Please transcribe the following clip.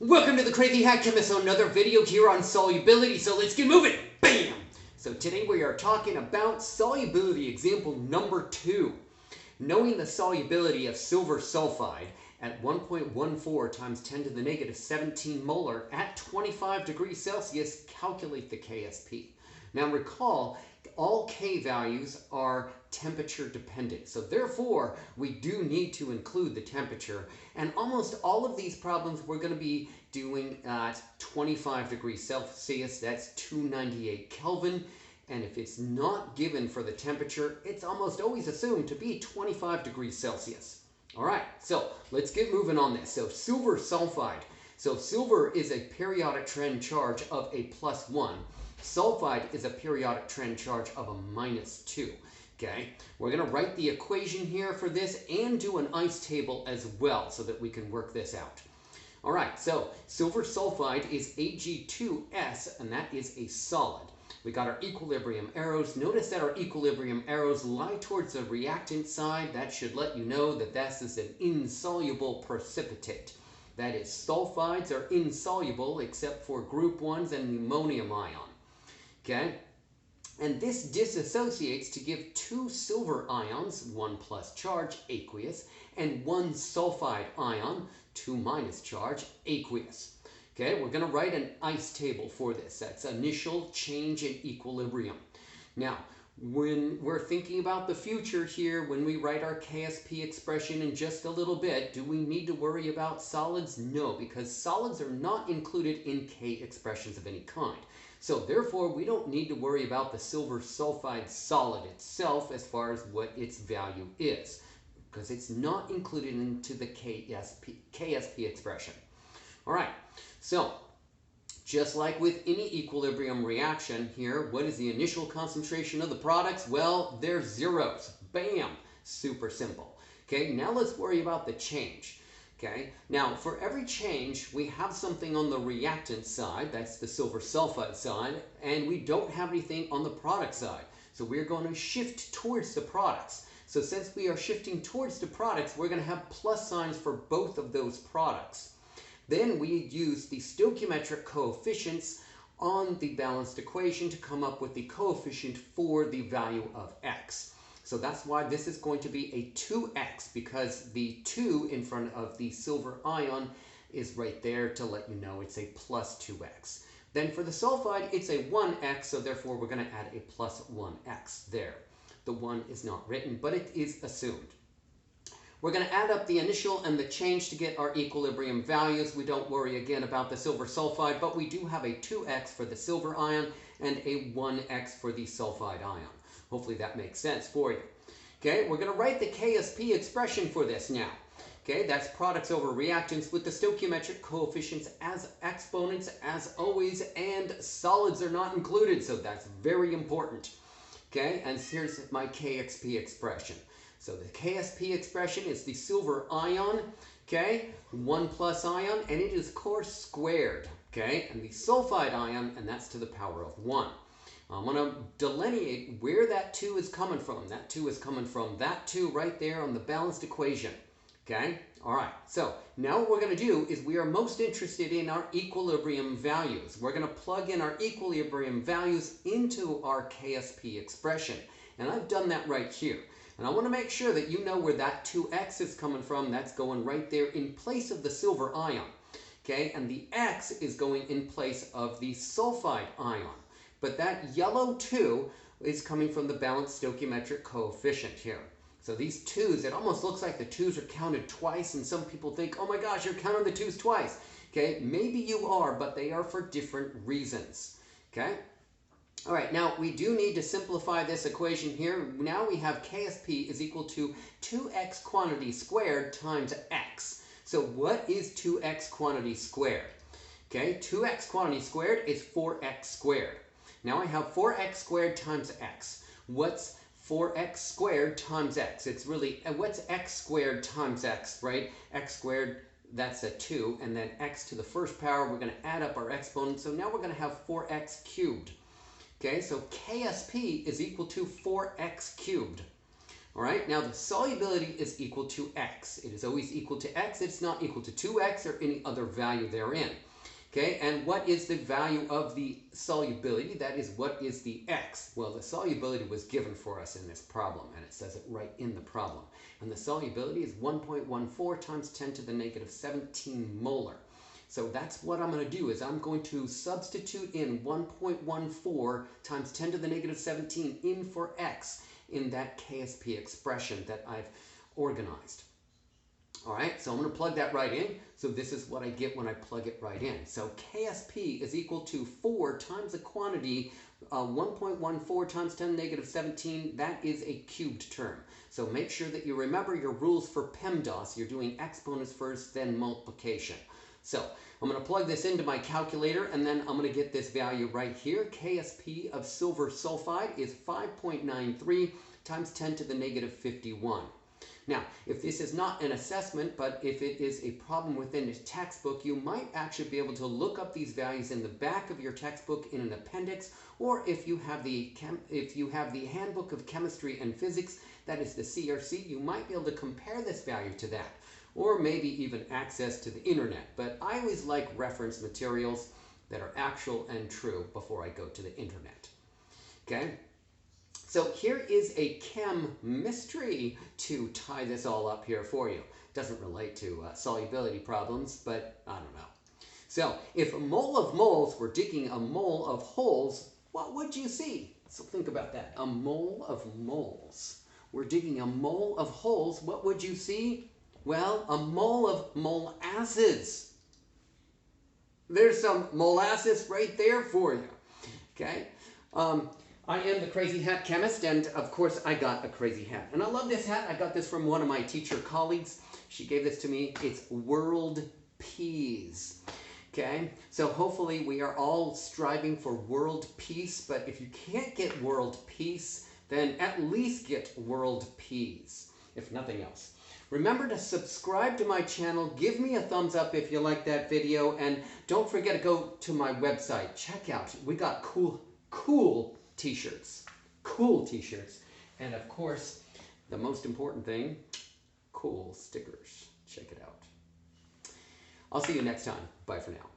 Welcome to the Crazy Hack Chemist, so another video here on solubility, so let's get moving. Bam! So today we are talking about solubility example number 2. Knowing the solubility of silver sulfide at 1.14 times 10 to the negative 17 molar at 25 degrees Celsius, calculate the KSP. Now recall, all K values are temperature dependent. So therefore, we do need to include the temperature. And almost all of these problems we're going to be doing at 25 degrees Celsius. That's 298 Kelvin. And if it's not given for the temperature, it's almost always assumed to be 25 degrees Celsius. All right, so let's get moving on this. So silver sulfide. So silver is a periodic trend charge of a +1. Sulfide is a periodic trend charge of a -2. Okay, we're going to write the equation here for this and do an ice table as well so that we can work this out. All right, so silver sulfide is Ag2S, and that is a solid. We got our equilibrium arrows. Notice that our equilibrium arrows lie towards the reactant side. That should let you know that this is an insoluble precipitate. That is, sulfides are insoluble except for group 1s and the ammonium ion. Okay? And this disassociates to give 2 silver ions, 1 plus charge, aqueous, and 1 sulfide ion, 2 minus charge, aqueous. Okay, we're going to write an ice table for this. That's initial change in equilibrium. Now, when we're thinking about the future here, when we write our KSP expression in just a little bit, do we need to worry about solids? No, because solids are not included in K expressions of any kind. So therefore, we don't need to worry about the silver sulfide solid itself as far as what its value is, because it's not included into the KSP expression. All right, so just like with any equilibrium reaction here, what is the initial concentration of the products? Well, they're zeros. Bam! Super simple. Okay, now let's worry about the change. Okay, now for every change, we have something on the reactant side, that's the silver sulfide side, and we don't have anything on the product side. So we're going to shift towards the products. So since we are shifting towards the products, we're going to have plus signs for both of those products. Then we use the stoichiometric coefficients on the balanced equation to come up with the coefficient for the value of x. So that's why this is going to be a 2x, because the 2 in front of the silver ion is right there to let you know it's a plus 2x. Then for the sulfide, it's a 1x, so therefore we're going to add a plus 1x there. The 1 is not written, but it is assumed. We're going to add up the initial and the change to get our equilibrium values. We don't worry again about the silver sulfide, but we do have a 2x for the silver ion and a 1x for the sulfide ion. Hopefully that makes sense for you. Okay, we're going to write the KSP expression for this now. Okay, that's products over reactants with the stoichiometric coefficients as exponents as always, and solids are not included, so that's very important. Okay, and here's my KSP expression. So the KSP expression is the silver ion, okay, 1 plus ion, and it is, of course, squared, okay, and the sulfide ion, and that's to the power of 1. I want to delineate where that 2 is coming from. That 2 is coming from that 2 right there on the balanced equation, okay? All right, so now what we're going to do is we are most interested in our equilibrium values. We're going to plug in our equilibrium values into our KSP expression, and I've done that right here. And I want to make sure that you know where that 2x is coming from. That's going right there in place of the silver ion. Okay, and the x is going in place of the sulfide ion. But that yellow 2 is coming from the balanced stoichiometric coefficient here. So these 2's, it almost looks like the 2's are counted twice, and some people think, oh my gosh, you're counting the 2's twice. Okay, maybe you are, but they are for different reasons. Okay? All right, now we do need to simplify this equation here. Now we have KSP is equal to 2x quantity squared times x. So what is 2x quantity squared? Okay, 2x quantity squared is 4x squared. Now I have 4x squared times x. What's 4x squared times x? It's really, what's x squared times x, right? X squared, that's a 2, and then x to the first power, we're going to add up our exponents. So now we're going to have 4x cubed. Okay, so KSP is equal to 4x cubed. All right, now the solubility is equal to x. It is always equal to x. It's not equal to 2x or any other value therein. Okay, and what is the value of the solubility? That is, what is the x? Well, the solubility was given for us in this problem, and it says it right in the problem. And the solubility is 1.14 times 10 to the negative 17 molar. So that's what I'm going to do, is I'm going to substitute in 1.14 times 10 to the negative 17 in for x in that KSP expression that I've organized. All right, so I'm going to plug that right in. So this is what I get when I plug it right in. So KSP is equal to 4 times the quantity, 1.14 times 10 to the negative 17. That is a cubed term. So make sure that you remember your rules for PEMDAS. You're doing exponents first, then multiplication. So I'm going to plug this into my calculator, and then I'm going to get this value right here. KSP of silver sulfide is 5.93 times 10 to the negative 51. Now, if this is not an assessment, but if it is a problem within a textbook, you might actually be able to look up these values in the back of your textbook in an appendix, or if you have the Handbook of Chemistry and Physics, that is the CRC, you might be able to compare this value to that, or maybe even access to the internet. But I always like reference materials that are actual and true before I go to the internet. Okay? So here is a chem mystery to tie this all up here for you. Doesn't relate to solubility problems, but I don't know. So if a mole of moles were digging a mole of holes, what would you see? So think about that. A mole of moles. We're digging a mole of holes. What would you see? Well, a mole of molasses. There's some molasses right there for you. Okay? I am the Crazy Hat Chemist, and of course I got a crazy hat. And I love this hat. I got this from one of my teacher colleagues. She gave this to me. It's World Peace. Okay, so hopefully we are all striving for world peace, but if you can't get world peace, then at least get world peace, if nothing else. Remember to subscribe to my channel, give me a thumbs up if you like that video, and don't forget to go to my website. Check out, we got cool t-shirts, and of course, the most important thing, cool stickers. Check it out. I'll see you next time. Bye for now.